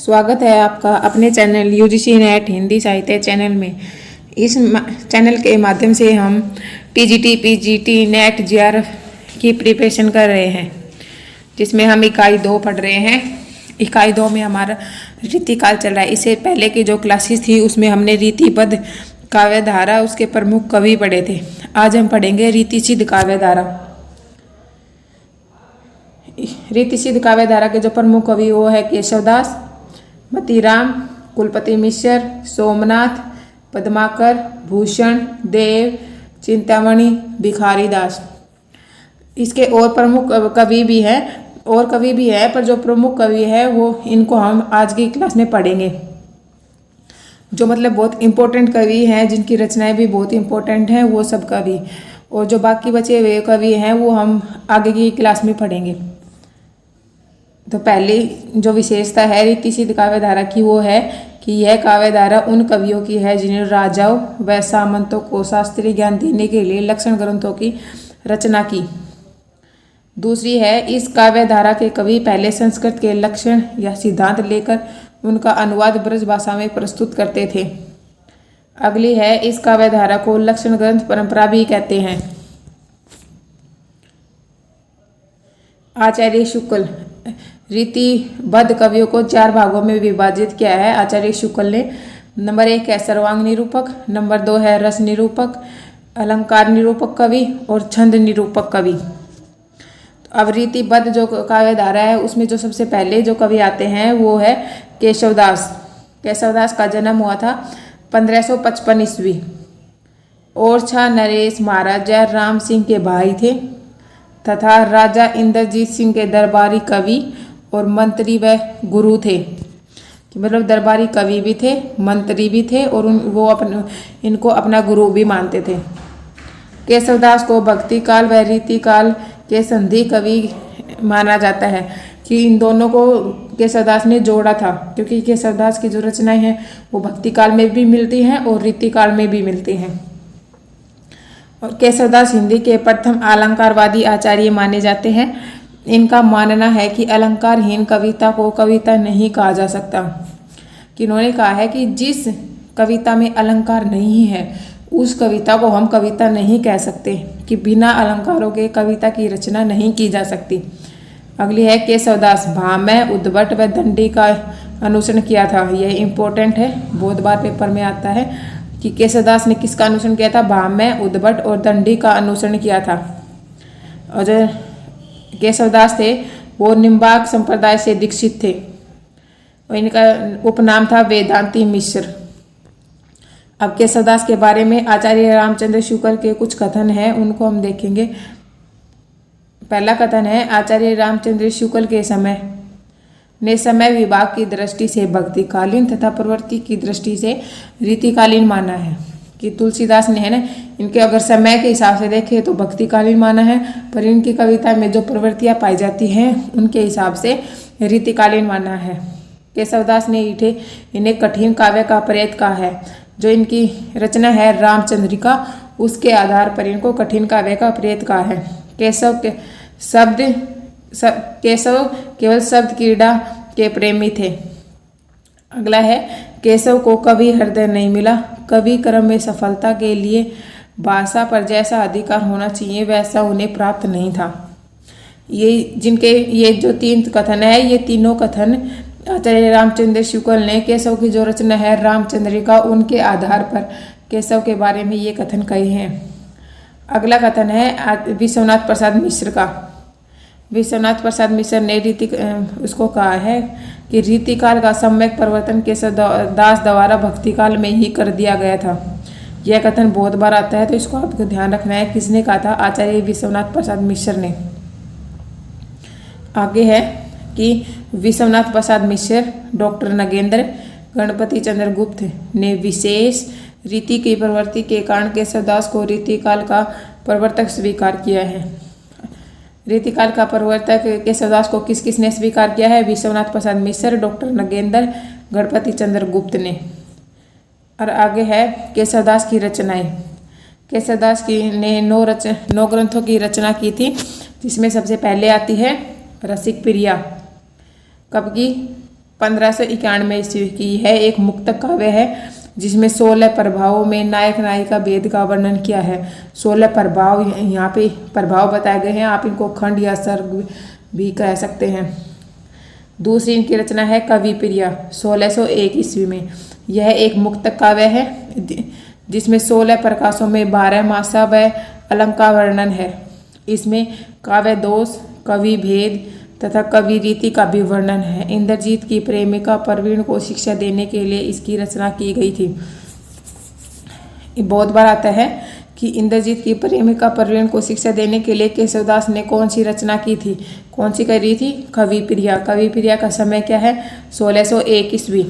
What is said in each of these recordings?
स्वागत है आपका अपने चैनल यूजीसी नेट हिंदी साहित्य चैनल में। इस चैनल के माध्यम से हम टीजीटी, पीजीटी, नेट, जेआरएफ की प्रिपरेशन कर रहे हैं, जिसमें हम इकाई 2 पढ़ रहे हैं। इकाई 2 में हमारा रीतिकाल चल रहा है। इससे पहले की जो क्लासेस थी उसमें हमने रीतिबद्ध काव्य धारा, उसके प्रमुख कवि पढ़े थे। आज हम पढ़ेंगे रीतिसिद्ध काव्य धारा। रीतिसिद्ध काव्य धारा के जो प्रमुख कवि वो है केशवदास, मतीराम, कुलपति मिश्र, सोमनाथ, पद्माकर, भूषण देव, चिंतामणि, भिखारी दास। इसके और प्रमुख कवि भी हैं, पर जो प्रमुख कवि है वो इनको हम आज की क्लास में पढ़ेंगे। जो मतलब बहुत इम्पोर्टेंट कवि हैं, जिनकी रचनाएं भी बहुत इम्पोर्टेंट हैं, वो सब कवि। और जो बाकी बचे हुए कवि हैं वो हम आगे की क्लास में पढ़ेंगे। तो पहली जो विशेषता है रीतिसिद्ध काव्य धारा की वो है कि यह काव्य धारा उन कवियों की है जिन्हें राजाओं व सामंतों को शास्त्रीय ज्ञान देने के लिए लक्षण ग्रंथों की रचना की। दूसरी है, इस काव्य धारा के कवि पहले संस्कृत के लक्षण या सिद्धांत लेकर उनका अनुवाद ब्रज भाषा में प्रस्तुत करते थे। अगली है, इस काव्य धारा को लक्षण ग्रंथ परंपरा भी कहते हैं। आचार्य शुक्ल रीतिबद्ध कवियों को 4 भागों में विभाजित किया है आचार्य शुक्ल ने। नंबर 1 है सर्वांग निरूपक, नंबर 2 है रस निरूपक, अलंकार निरूपक कवि और छंद निरूपक कवि। अब रीतिबद्ध जो काव्य धारा है उसमें जो सबसे पहले जो कवि आते हैं वो है केशवदास। केशवदास का जन्म हुआ था 1555 ईस्वी। ओरछा नरेश महाराजा राम सिंह के भाई थे तथा राजा इंद्रजीत सिंह के दरबारी कवि और मंत्री व गुरु थे। मतलब दरबारी कवि भी थे, मंत्री भी थे और इनको अपना गुरु भी मानते थे। केशवदास को भक्ति काल व रीतिकाल के संधि कवि माना जाता है कि इन दोनों को केशवदास ने जोड़ा था, क्योंकि केशवदास की जो रचनाएं हैं वो भक्ति काल में भी मिलती हैं और रीतिकाल में भी मिलती हैं। और केशवदास हिंदी के प्रथम अलंकारवादी आचार्य माने जाते हैं। इनका मानना है कि अलंकारहीन कविता को कविता नहीं कहा जा सकता। कि इन्होंने कहा है कि जिस कविता में अलंकार नहीं है उस कविता को हम कविता नहीं कह सकते, कि बिना अलंकारों के कविता की रचना नहीं की जा सकती। अगली है, केशवदास भामह, उद्भट व दंडी का अनुसरण किया था। यह इम्पोर्टेंट है, बहुत बार पेपर में आता है कि केशवदास ने किसका अनुसरण किया था। भामह, उद्भट और दंडी का अनुसरण किया था। और जो केशवदास थे वो निम्बार्क संप्रदाय से दीक्षित थे और इनका उपनाम था वेदांती मिश्र। अब केशवदास के बारे में आचार्य रामचंद्र शुक्ल के कुछ कथन हैं, उनको हम देखेंगे। पहला कथन है, आचार्य रामचंद्र शुक्ल के समय विभाग की दृष्टि से भक्तिकालीन तथा प्रवृत्ति की दृष्टि से रीतिकालीन माना है। कि तुलसीदास ने है ना, इनके अगर समय के हिसाब से देखें तो भक्तिकालीन माना है, पर इनकी कविता में जो प्रवृत्तियां पाई जाती हैं उनके हिसाब से रीतिकालीन माना है। केशवदास ने इन्हें कठिन काव्य का प्रेत कहा है। जो इनकी रचना है रामचंद्रिका, उसके आधार पर इनको कठिन काव्य का प्रेत कहा है। केशव केवल शब्द क्रीड़ा के प्रेमी थे। अगला है, केशव को कवि हृदय नहीं मिला। कवि कर्म में सफलता के लिए भाषा पर जैसा अधिकार होना चाहिए वैसा उन्हें प्राप्त नहीं था। ये जो 3 कथन है, ये तीनों कथन आचार्य रामचंद्र शुक्ल ने केशव की जो रचना है रामचंद्रिका, उनके आधार पर केशव के बारे में ये कथन कहे हैं। अगला कथन है विश्वनाथ प्रसाद मिश्र का। विश्वनाथ प्रसाद मिश्र ने उसको कहा है कि रीतिकाल का सम्यक परिवर्तन केशवदास द्वारा भक्तिकाल में ही कर दिया गया था। यह कथन बहुत बार आता है, तो इसको आपको ध्यान रखना है। किसने कहा था? आचार्य विश्वनाथ प्रसाद मिश्र ने। आगे है कि विश्वनाथ प्रसाद मिश्र, डॉक्टर नगेंद्र, गणपति चंद्र गुप्त ने विशेष रीति की प्रवृत्ति के कारण केशवदास को रीतिकाल का प्रवर्तक स्वीकार किया है। रीतिकाल का प्रवर्तक केशवदास को किसने स्वीकार किया है? विश्वनाथ प्रसाद मिश्र, डॉक्टर नगेंद्र, गणपति चंद्र गुप्त ने। और आगे है केशवदास की रचनाएं। केशवदास ने 9 ग्रंथों की रचना की थी, जिसमें सबसे पहले आती है रसिक प्रिया। कब की? 1591 ईस्वी की। यह एक मुक्तक काव्य है जिसमें 16 प्रभावों में नायक नायिका भेद का वर्णन किया है। 16 प्रभाव यहाँ पे प्रभाव बताए गए हैं, आप इनको खंड या सर्ग भी कह सकते हैं। दूसरी इनकी रचना है कवि प्रिया 1601 ईस्वी में। यह एक मुक्तक काव्य है जिसमें 16 प्रकाशों में 12 मासा व अलंकार वर्णन है। इसमें काव्य दोष, कवि भेद तथा कवि रीति का भी वर्णन है। इंद्रजीत की प्रेमिका प्रवीण को शिक्षा देने के लिए इसकी रचना की गई थी। ये बहुत बार आता है कि इंद्रजीत की प्रेमिका प्रवीण को शिक्षा देने के लिए केशवदास ने कौन सी रचना की थी, कौन सी करी थी? कवि प्रिया। कवि प्रिया का समय क्या है? 1601 ईस्वी।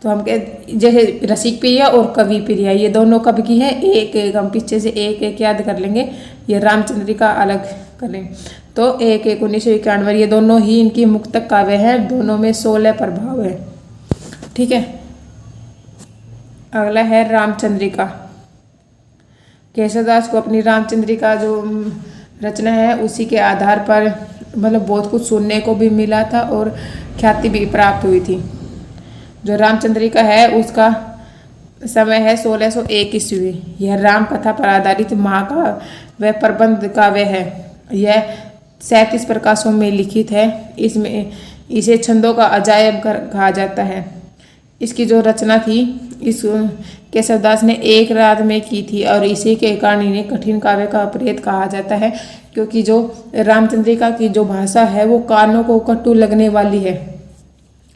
तो हम जैसे रसिक प्रिया और कवि प्रिया ये दोनों कब की है? एक एक हम पीछे से एक एक याद कर लेंगे, ये रामचंद्रिका अलग कर लेंगे। तो 1-1-1991 ये दोनों ही इनकी मुक्तक काव्य हैं, दोनों में 16 प्रभाव है। ठीक है, अगला है रामचंद्रिका। केशवदास को अपनी रामचंद्रिका जो रचना है उसी के आधार पर मतलब बहुत कुछ सुनने को भी मिला था और ख्याति भी प्राप्त हुई थी। जो रामचंद्रिका है उसका समय है 1601 ईस्वी। यह राम कथा पर आधारित महाकाव्य व प्रबंध काव्य है। यह 37 प्रकाशों में लिखित है। इसमें इसे छंदों का अजायब कहा जाता है। इसकी जो रचना थी इस केशवदास ने एक रात में की थी और इसी के कारण इन्हें कठिन काव्य का प्रेत कहा जाता है, क्योंकि जो रामचंद्रिका की जो भाषा है वो कानों को कटु लगने वाली है।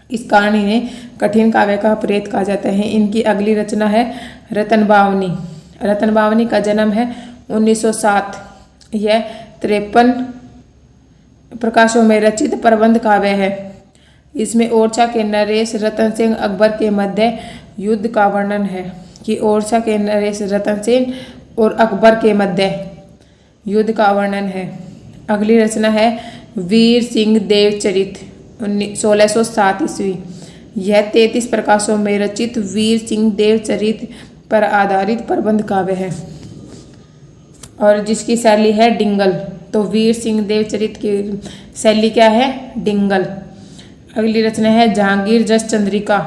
इस कारण इन्हें कठिन काव्य का प्रेत कहा जाता है। इनकी अगली रचना है रतन बावनी। रतन बावनी का जन्म है 1907। यह 53 प्रकाशों में रचित प्रबंध काव्य है। इसमें ओरछा के नरेश रतन सिंह अकबर के मध्य युद्ध का वर्णन है कि ओरछा के नरेश रतन सिंह और अकबर के मध्य युद्ध का वर्णन है। अगली रचना है वीर सिंह देवचरित 1607 ईस्वी। यह 33 प्रकाशों में रचित वीर सिंह देवचरित पर आधारित प्रबंध काव्य है और जिसकी शैली है डिंगल। तो वीर सिंह देवचरित की शैली क्या है? डिंगल। अगली रचना है जहांगीर जस चंद्रिका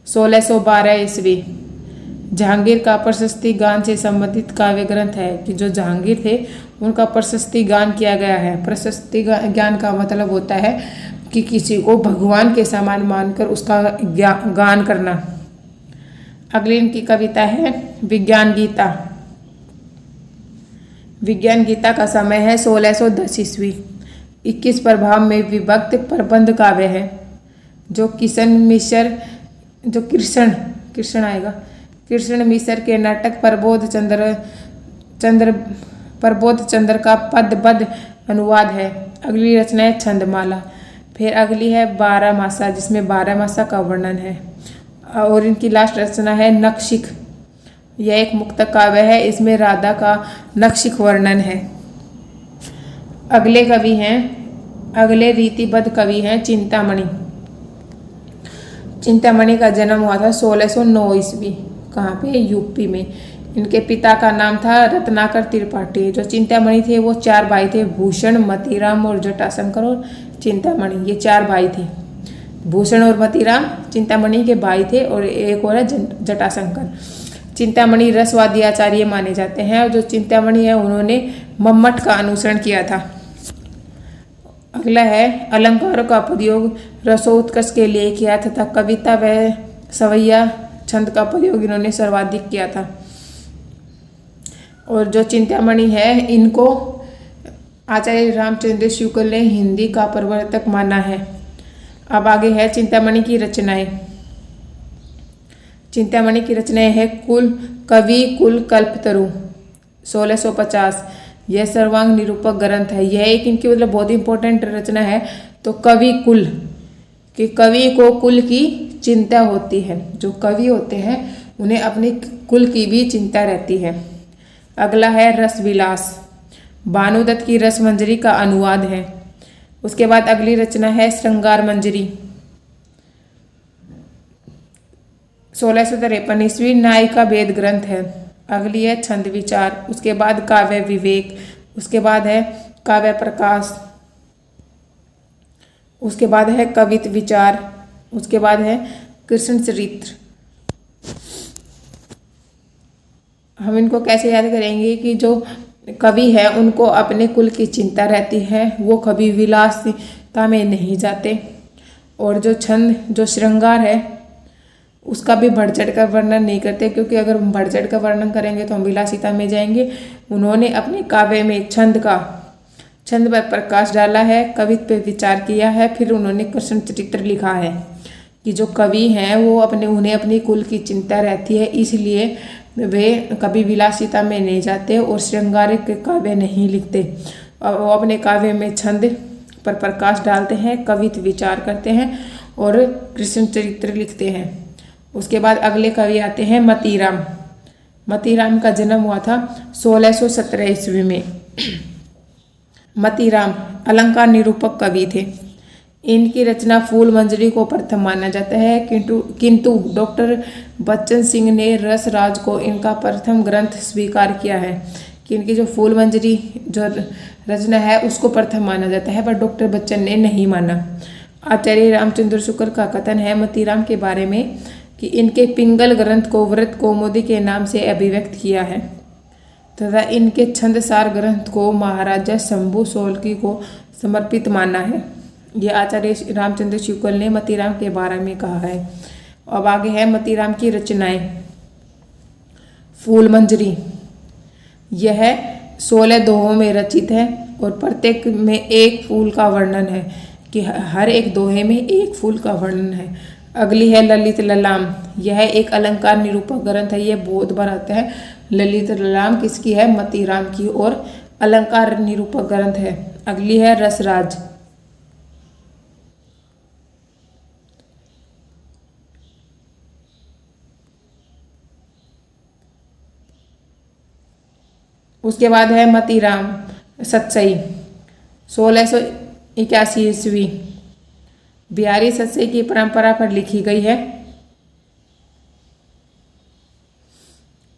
1612 ईस्वी। जहांगीर का प्रशस्ति गान से संबंधित काव्य ग्रंथ है कि जो जहांगीर थे उनका प्रशस्ति गान किया गया है। प्रशस्ति ज्ञान का मतलब होता है कि किसी को भगवान के समान मानकर उसका गान करना। अगली इनकी कविता है विज्ञान गीता। विज्ञान गीता का समय है 1610 ईस्वी। 21 प्रभाव में विभक्त प्रबंध काव्य है। जो कृष्ण मिश्र के नाटक प्रबोध चंद्र का पदबद्ध अनुवाद है। अगली रचना है छंदमाला। फिर अगली है 12 मासा जिसमें 12 मासा का वर्णन है और इनकी लास्ट रचना है नखशिख। यह एक मुक्तक काव्य है। इसमें राधा का नखशिख वर्णन है। अगले रीतिबद्ध कवि हैं चिंतामणि। चिंतामणि का जन्म हुआ था 1609 ईस्वी। कहाँ पे? यूपी में। इनके पिता का नाम था रत्नाकर त्रिपाठी। जो चिंतामणि थे वो 4 भाई थे, भूषण, मतीराम और जटाशंकर और चिंतामणि, ये 4 भाई थे। भूषण और मतीराम चिंतामणि के भाई थे और एक और है जटाशंकर। चिंतामणि रसवादी आचार्य माने जाते हैं और जो चिंतामणि है उन्होंने मम्मट का अनुसरण किया था। अगला है अलंकारों का प्रयोग रसोत्कर्ष के लिए किया तथा कविता व सवैया छंद का प्रयोग इन्होंने सर्वाधिक किया था। और जो चिंतामणि है इनको आचार्य रामचंद्र शुक्ल ने हिंदी का प्रवर्तक माना है। अब आगे है चिंतामणि की रचनाएं। चिंतामणि की रचनाएं है कवि कुल कल्पतरु 1650। यह सर्वांग निरूपक ग्रंथ है। यह एक इनकी मतलब बहुत इंपॉर्टेंट रचना है। तो कवि कुल कि कवि को कुल की चिंता होती है। जो कवि होते हैं उन्हें अपने कुल की भी चिंता रहती है। अगला है रसविलास। भानुदत्त की रसमंजरी का अनुवाद है। उसके बाद अगली रचना है श्रृंगार मंजरी 1653 ईस्वी। नायिका भेद ग्रंथ है। अगली है छंद विचार। उसके बाद काव्य विवेक। उसके बाद है काव्य प्रकाश। उसके बाद है कवित्व विचार, उसके बाद है कृष्ण चरित्र। हम इनको कैसे याद करेंगे कि जो कवि है उनको अपने कुल की चिंता रहती है, वो कभी विलासिता में नहीं जाते, और जो छंद जो श्रृंगार है उसका भी बढ़ चढ़ कर वर्णन नहीं करते, क्योंकि अगर हम बढ़ चढ़ कर वर्णन करेंगे तो हम विलासिता में जाएंगे। उन्होंने अपने काव्य में छंद पर प्रकाश डाला है, कवित्व पे विचार किया है, फिर उन्होंने कृष्ण चरित्र लिखा है कि जो कवि हैं वो उन्हें अपनी कुल की चिंता रहती है, इसलिए वे कभी विलासिता में नहीं जाते और श्रृंगारिक काव्य नहीं लिखते। वो अपने काव्य में छंद पर प्रकाश डालते हैं, कवित्व विचार करते हैं और कृष्ण चरित्र लिखते हैं। उसके बाद अगले कवि आते हैं मतीराम। मतीराम का जन्म हुआ था 1617 ईस्वी में। मतीराम अलंकार निरूपक कवि थे। इनकी रचना फूल मंजरी को प्रथम माना जाता है, किंतु डॉक्टर बच्चन सिंह ने रस राज को इनका प्रथम ग्रंथ स्वीकार किया है कि इनकी जो फूल मंजरी जो रचना है उसको प्रथम माना जाता है, पर डॉक्टर बच्चन ने नहीं माना। आचार्य रामचंद्र शुक्ल का कथन है मतीराम के बारे में कि इनके पिंगल ग्रंथ को व्रत कौमुदी के नाम से अभिव्यक्त किया है तथा इनके छंदसार ग्रंथ को महाराजा शंभू सोलकी को समर्पित माना है। ये आचार्य रामचंद्र शुक्ल ने मतीराम के बारे में कहा है। अब आगे है मतीराम की रचनाएं। फूल मंजरी, यह 16 दोहों में रचित है और प्रत्येक में एक फूल का वर्णन है, कि हर एक दोहे में एक फूल का वर्णन है। अगली है ललित ललाम, यह एक अलंकार निरूपक ग्रंथ है। यह बहुत बार आता है। ललित ललाम किसकी है? मतीराम की, और अलंकार निरूपक ग्रंथ है। अगली है रसराज। उसके बाद है मतीराम सतसई 1681 ईस्वी। बिहारी सतसई की परंपरा पर लिखी गई है।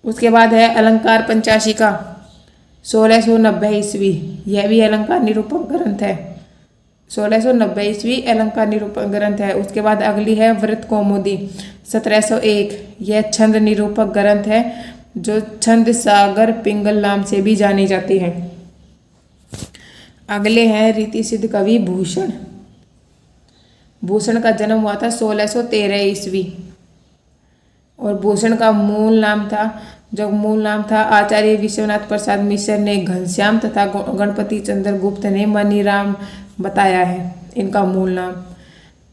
उसके बाद है अलंकार पंचाशिका 1690 ईस्वी। यह भी अलंकार निरूपक ग्रंथ है। 1690 ईस्वी अलंकार निरूपक ग्रंथ है। उसके बाद अगली है व्रत कौमुदी 1701। यह छंद निरूपक ग्रंथ है, जो छंद सागर पिंगल नाम से भी जानी जाती है। अगले हैं रीति सिद्ध कवि भूषण। भूषण का जन्म हुआ था 1613 ईस्वी, और भूषण का मूल नाम था आचार्य विश्वनाथ प्रसाद मिश्र ने घनश्याम तथा गणपति चंद्र गुप्त ने मनीराम बताया है इनका मूल नाम।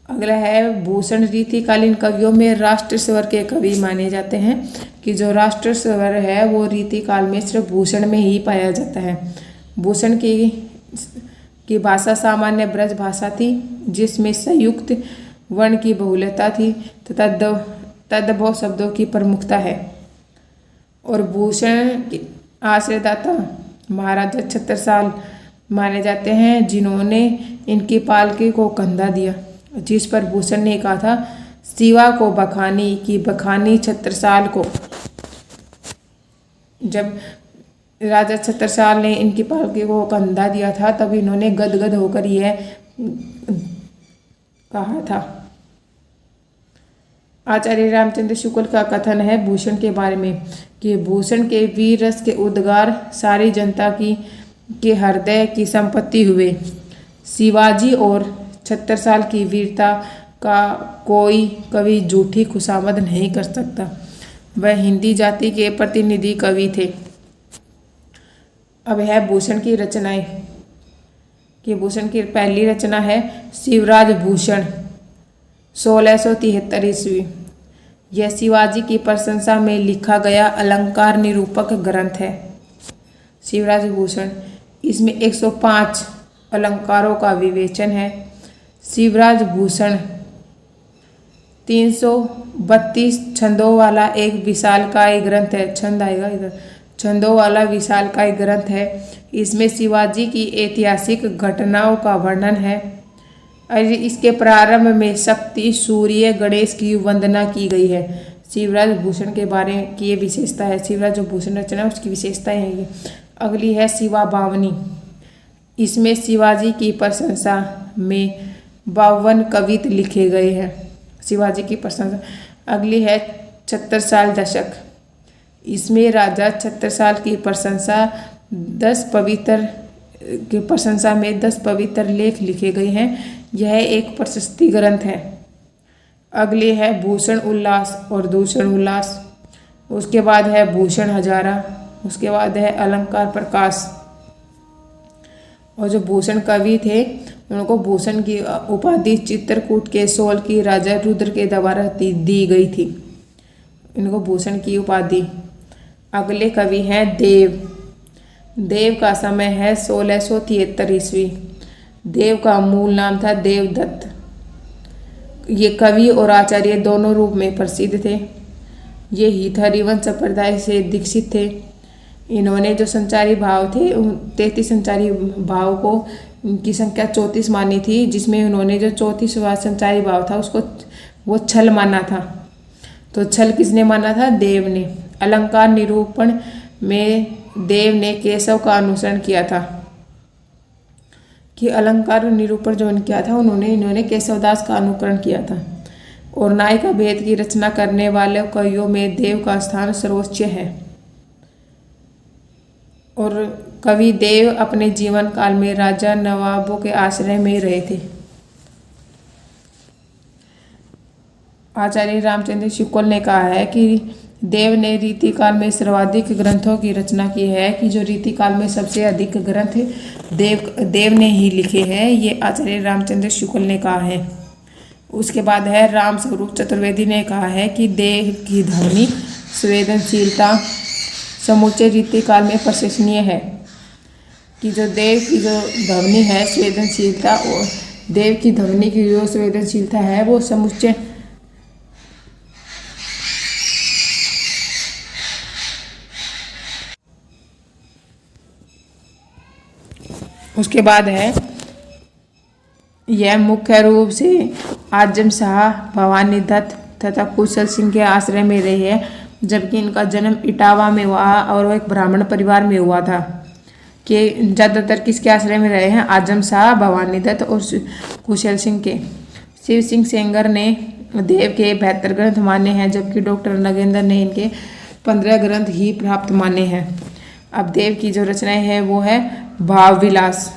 अगला है भूषण रीतिकालीन कवियों में राष्ट्र स्वर के कवि माने जाते हैं, कि जो राष्ट्र स्वर है वो रीतिकाल में सिर्फ भूषण में ही पाया जाता है। भूषण की भाषा सामान्य ब्रज भाषा थी, जिसमें संयुक्त वर्ण की बहुलता थी तथा तद्भव शब्दों की प्रमुखता है। और भूषण के आश्रयदाता महाराजा छत्रसाल माने जाते हैं, जिन्होंने इनकी पालकी को कंधा दिया, जिस पर भूषण ने कहा था शिवा को बखानी की बखानी छत्रसाल को। जब राजा छत्रसाल ने इनकी पालकी को कंधा दिया था तब इन्होंने गदगद होकर यह कहा था। आचार्य रामचंद्र शुक्ल का कथन है भूषण के बारे में कि भूषण के वीर रस के उद्गार सारी जनता के हृदय की संपत्ति हुए। शिवाजी और छत्रसाल की वीरता का कोई कवि झूठी खुशामद नहीं कर सकता। वह हिंदी जाति के प्रतिनिधि कवि थे। अब है भूषण की रचनाएं। कि भूषण की पहली रचना है शिवराज भूषण 1673 ईस्वी। यह शिवाजी की प्रशंसा में लिखा गया अलंकार निरूपक ग्रंथ है। शिवराज भूषण, इसमें 105 अलंकारों का विवेचन है। शिवराज भूषण 332 छंदों वाला एक विशालकाय ग्रंथ है। छंद आएगा इधर। छंदों वाला विशालकाय ग्रंथ है। इसमें शिवाजी की ऐतिहासिक घटनाओं का वर्णन है। इसके प्रारंभ में शक्ति, सूर्य, गणेश की वंदना की गई है। शिवराज भूषण के बारे की ये विशेषता है। शिवराज भूषण रचना उसकी विशेषताएं हैं ये। अगली है शिवा बावनी। इसमें शिवाजी की प्रशंसा में 52 कवित लिखे गए हैं शिवाजी की प्रशंसा। अगली है छत्रसाल दशक। इसमें राजा छत्रसाल की प्रशंसा 10 पवित्र लेख लिखे गए हैं। यह एक प्रशस्ति ग्रंथ है। अगली है भूषण उल्लास और दूषण उल्लास। उसके बाद है भूषण हजारा। उसके बाद है अलंकार प्रकाश। और जो भूषण कवि थे उनको भूषण की उपाधि चित्रकूट के सोल की राजा रुद्र के द्वारा दी गई थी। इनको भूषण की उपाधि। अगले कवि हैं देव। देव का समय है 1673 ईस्वी। देव का मूल नाम था देवदत्त। ये कवि और आचार्य दोनों रूप में प्रसिद्ध थे। ये हित हरिवंश संप्रदाय से दीक्षित थे। इन्होंने जो संचारी भाव थे 33 संचारी भाव को की संख्या 34 मानी थी, जिसमें उन्होंने जो 34वां संचारी भाव था उसको वो छल माना था। तो छल किसने माना था? देव ने। अलंकार निरूपण में देव ने केशव का अनुसरण किया था। कि अलंकार निरूपण जो किया था इन्होंने केशवदास का अनुकरण किया था। और नायिका भेद की रचना करने वाले कवियों में देव का स्थान सर्वोच्च है। और कवि देव अपने जीवन काल में राजा नवाबों के आश्रय में रहे थे। आचार्य रामचंद्र शुक्ल ने कहा है कि देव ने रीतिकाल में सर्वाधिक ग्रंथों की रचना की है। कि जो रीतिकाल में सबसे अधिक ग्रंथ देव ने ही लिखे हैं, ये आचार्य रामचंद्र शुक्ल ने कहा है। उसके बाद है राम स्वरूप चतुर्वेदी ने कहा है कि देव की ध्वनि संवेदनशीलता समूचे रीतिकाल में प्रशंसनीय है। कि जो देव की जो ध्वनि है संवेदनशीलता, और देव की ध्वनि की जो संवेदनशीलता है वो समूचे उसके बाद है यह मुख्य रूप से आजम शाह, भवानी दत्त तथा कुशल सिंह के आश्रय में रहे हैं। जबकि इनका जन्म इटावा में हुआ और वो एक ब्राह्मण परिवार में हुआ था। कि ज़्यादातर किसके आश्रय में रहे हैं? आजम शाह, भवानी दत्त और कुशल सिंह के। शिव सिंह सेंगर ने देव के 72 ग्रंथ माने हैं, जबकि डॉक्टर नगेंद्र ने इनके 15 ग्रंथ ही प्राप्त माने हैं। अब देव की जो रचनाएं हैं वो है भाव विलास।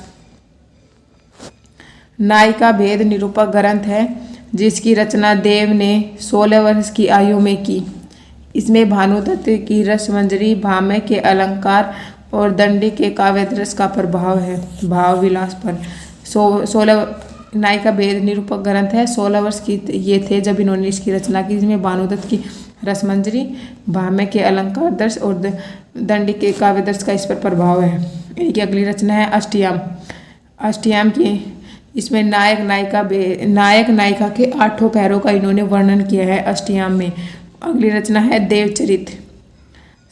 नायिका भेद निरूपक ग्रंथ है, जिसकी रचना देव ने 16 वर्ष की आयु में की। इसमें भानुदत्त की रसमंजरी, भामह के अलंकार और दंडी के काव्यरस का प्रभाव है भाव विलास पर। 16 नायिका भेद निरूपक ग्रंथ है। 16 वर्ष की ये थे जब इन्होंने इसकी रचना की। इसमें भानुदत्त की रसमंजरी, भामह के अलंकार दर्श और दंडी के काव्यदर्श का इस पर प्रभाव है। इनकी अगली रचना है अष्टयाम। अष्टयाम की इसमें नायक नायिका के 8 पैरों का इन्होंने वर्णन किया है अष्टयाम में। अगली रचना है देवचरित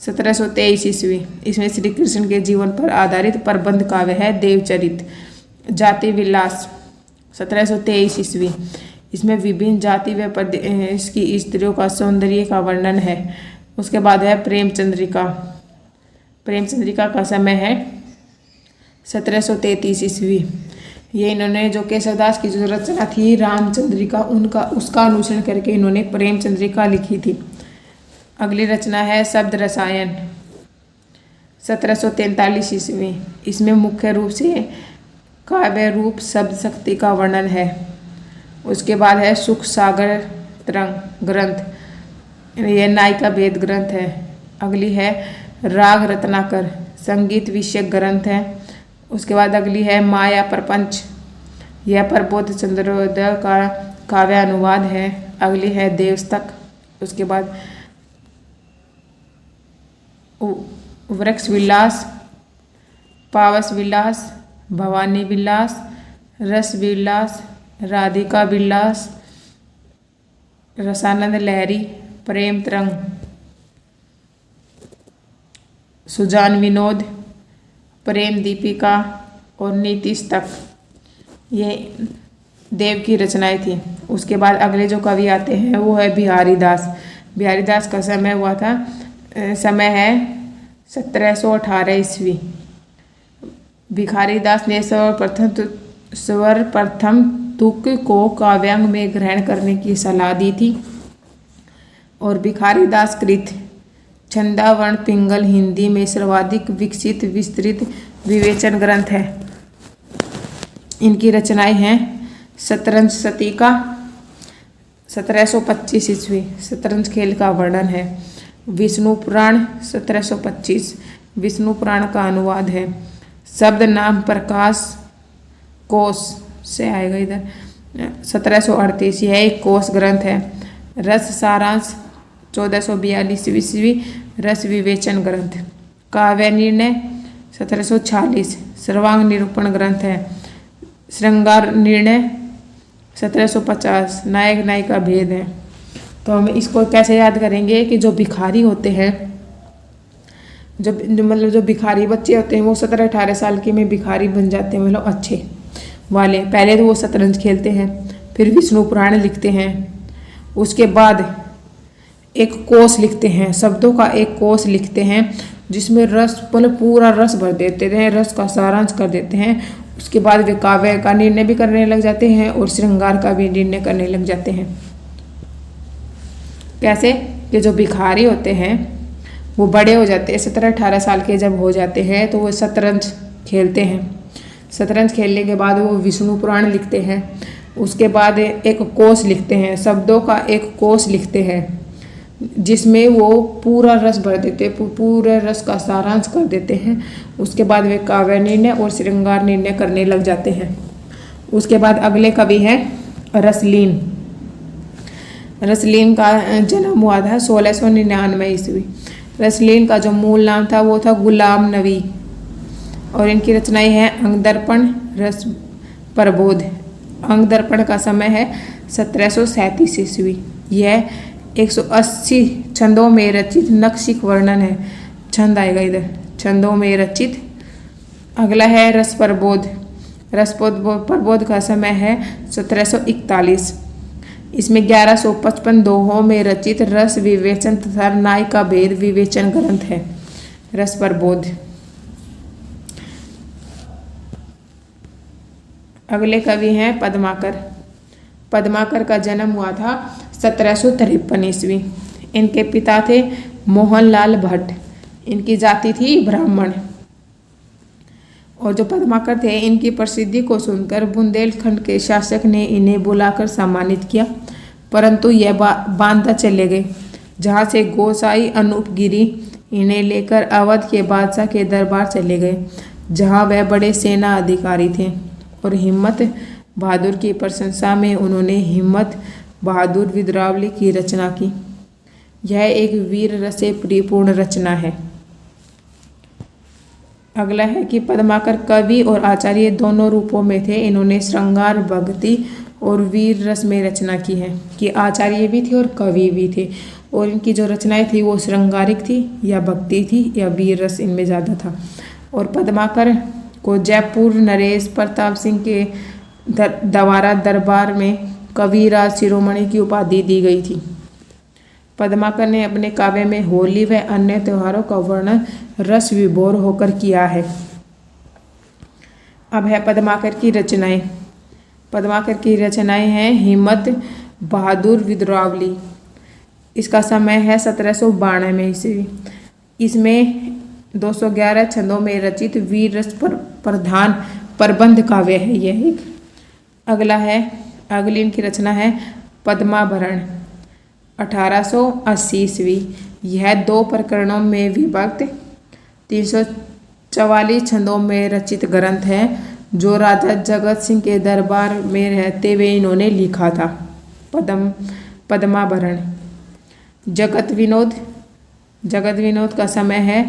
1723 ईस्वी। इसमें श्री कृष्ण के जीवन पर आधारित प्रबंध काव्य है देवचरित। जाति विलास 1723 ईस्वी। इसमें विभिन्न जाति व प्रदेश की स्त्रियों का सौंदर्य का वर्णन है। उसके बाद है प्रेमचंद्रिका। प्रेमचंद्रिका का समय है 1733 ईस्वी। ये इन्होंने जो केशवदास की जो रचना थी रामचंद्रिका उसका अनुसरण करके इन्होंने प्रेमचंद्रिका लिखी थी। अगली रचना है शब्द रसायन 1743 ईस्वी। इसमें मुख्य रूप से काव्य रूप शब्द शक्ति का वर्णन है। उसके बाद है सुख सागर तरंग ग्रंथ, यह नायिका भेद ग्रंथ है। अगली है राग रत्नाकर, संगीत विषयक ग्रंथ है। उसके बाद अगली है माया प्रपंच, यह प्रबोध चंद्रोदय का काव्य अनुवाद है। अगली है देवस्तक। उसके बाद वृक्ष विलास, पावस विलास, भवानी विलास, रस विलास, राधिका विलास, रसानंद लहरी, प्रेम तरंग, सुजान विनोद, प्रेम दीपिका और नीतिस्तक, ये देव की रचनाएं थी। उसके बाद अगले जो कवि आते हैं वो है बिहारी दास। बिहारी दास का समय हुआ था समय है 1718 ईस्वी। भिखारी दास ने सर्वप्रथम तुक को काव्यांग में ग्रहण करने की सलाह दी थी। और भिखारी दास कृत छंदावर्ण पिंगल हिंदी में सर्वाधिक विकसित विस्तृत विवेचन ग्रंथ है। इनकी रचनाएं हैं शतरंज शतीका 1725 ईस्वी, शतरंज खेल का वर्णन है। विष्णु पुराण 1725 विष्णु पुराण का अनुवाद है। शब्द नाम प्रकाश कोश से आएगा इधर 1738, यह एक कोश ग्रंथ है। रस सारांश 1442 ईस्वी, रस विवेचन ग्रंथ। काव्य निर्णय 1746 सर्वांग निरूपण ग्रंथ है। श्रृंगार निर्णय 1750 नायक नायिका भेद है। तो हम इसको कैसे याद करेंगे कि जो भिखारी होते हैं, जो भिखारी बच्चे होते हैं वो 17-18 साल के में भिखारी बन जाते हैं, मतलब अच्छे वाले। पहले तो वो शतरंज खेलते हैं, फिर विष्णु पुराण लिखते हैं, उसके बाद एक कोश लिखते हैं, शब्दों का एक कोश लिखते हैं जिसमें रस मतलब पूरा रस भर देते हैं, रस का सारांश कर देते हैं। उसके बाद वे काव्य का निर्णय भी करने लग जाते हैं और श्रृंगार का भी निर्णय करने लग जाते हैं। कैसे कि जो भिखारी होते हैं वो बड़े हो जाते हैं, 17-18 साल के जब हो जाते हैं तो वो शतरंज खेलते हैं। शतरंज खेलने के बाद वो विष्णु पुराण लिखते हैं, उसके बाद एक कोश लिखते हैं, शब्दों का एक कोश लिखते हैं जिसमें वो पूरा रस भर देते हैं, पूरे रस का सारांश कर देते हैं। उसके बाद वे काव्य निर्णय और श्रृंगार निर्णय करने लग जाते हैं। उसके बाद अगले कवि हैं रसलीन। रसलीन का जन्म हुआ था 1699 ईस्वी। रसलीन का जो मूल नाम था वो था गुलाम नबी और इनकी रचनाएं हैं अंगदर्पण, रस प्रबोध। अंगदर्पण का समय है 1737 ईस्वी। यह 180 छंदों में रचित नक्शिक वर्णन है। छंद आएगा इधर, छंदों में रचित। अगला है रस प्रबोध। रस प्रबोध का समय है 1741। इसमें 1155 दोहों में रचित रस विवेचन तथा नायिका भेद विवेचन ग्रंथ है रस प्रबोध। अगले कवि हैं पद्माकर। पद्माकर का जन्म हुआ था 1753 ईस्वी। इनके पिता थे मोहनलाल भट्ट, इनकी जाति थी ब्राह्मण। और जो पद्माकर थे इनकी प्रसिद्धि को सुनकर बुंदेलखंड के शासक ने इन्हें बुलाकर सम्मानित किया, परंतु यह बांदा चले गए, जहाँ से गोसाई अनूप गिरी इन्हें लेकर अवध के बादशाह के दरबार चले गए, जहाँ वह बड़े सेना अधिकारी थे। और हिम्मत बहादुर की प्रशंसा में उन्होंने हिम्मत बहादुर विद्रावली की रचना की। यह एक वीर रस से परिपूर्ण रचना है। अगला है कि पद्माकर कवि और आचार्य दोनों रूपों में थे। इन्होंने श्रृंगार, भक्ति और वीर रस में रचना की है, कि आचार्य भी थे और कवि भी थे। और इनकी जो रचनाएं थी वो श्रृंगारिक थी या भक्ति थी या वीर रस, इनमें ज़्यादा था। और पद्माकर को जयपुर नरेश प्रताप सिंह के द्वारा दरबार में कविराज शिरोमणि की उपाधि दी गई थी। पद्माकर ने अपने काव्य में होली व अन्य त्योहारों का वर्णन रस विभोर होकर किया है। अब है पद्माकर की रचनाएं। पद्माकर की रचनाएं हैं हिम्मत बहादुर विद्रावली। इसका समय है 1792 में ईस्वी। इसमें 211 छंदों में रचित वीर रस प्रधान प्रबंध काव्य है यह एक। अगली इनकी रचना है पद्माभरण 1880 ईस्वी। यह 2 प्रकरणों में विभक्त 344 छंदों में रचित ग्रंथ है, जो राजा जगत सिंह के दरबार में रहते हुए इन्होंने लिखा था। पद्माभरण। जगत विनोद का समय है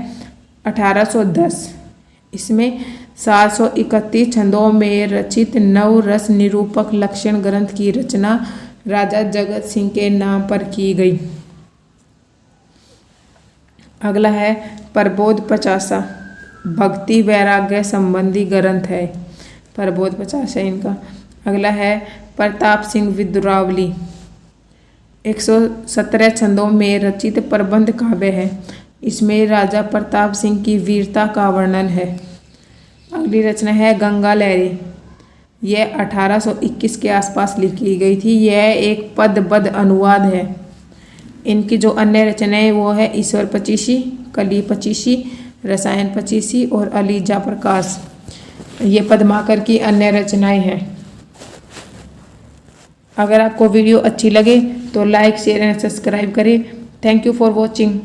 1810। इसमें 731 छंदों में रचित नव रस निरूपक लक्षण ग्रंथ की रचना राजा जगत सिंह के नाम पर की गई। अगला है प्रबोध 50 भक्ति वैराग्य संबंधी ग्रंथ है। प्रबोध 50 है इनका। अगला है प्रताप सिंह विद्रावली 117 छंदों में रचित प्रबंध काव्य है। इसमें राजा प्रताप सिंह की वीरता का वर्णन है। अगली रचना है गंगा लहरी। यह 1821 के आसपास लिखी गई थी। यह एक पदबद्ध अनुवाद है। इनकी जो अन्य रचनाएं वो है ईश्वर पचीसी, कली पचीसी, रसायन पचीसी और अलीजा प्रकाश। ये पद्माकर की अन्य रचनाएं हैं। अगर आपको वीडियो अच्छी लगे तो लाइक, शेयर एंड सब्सक्राइब करें। Thank you for watching.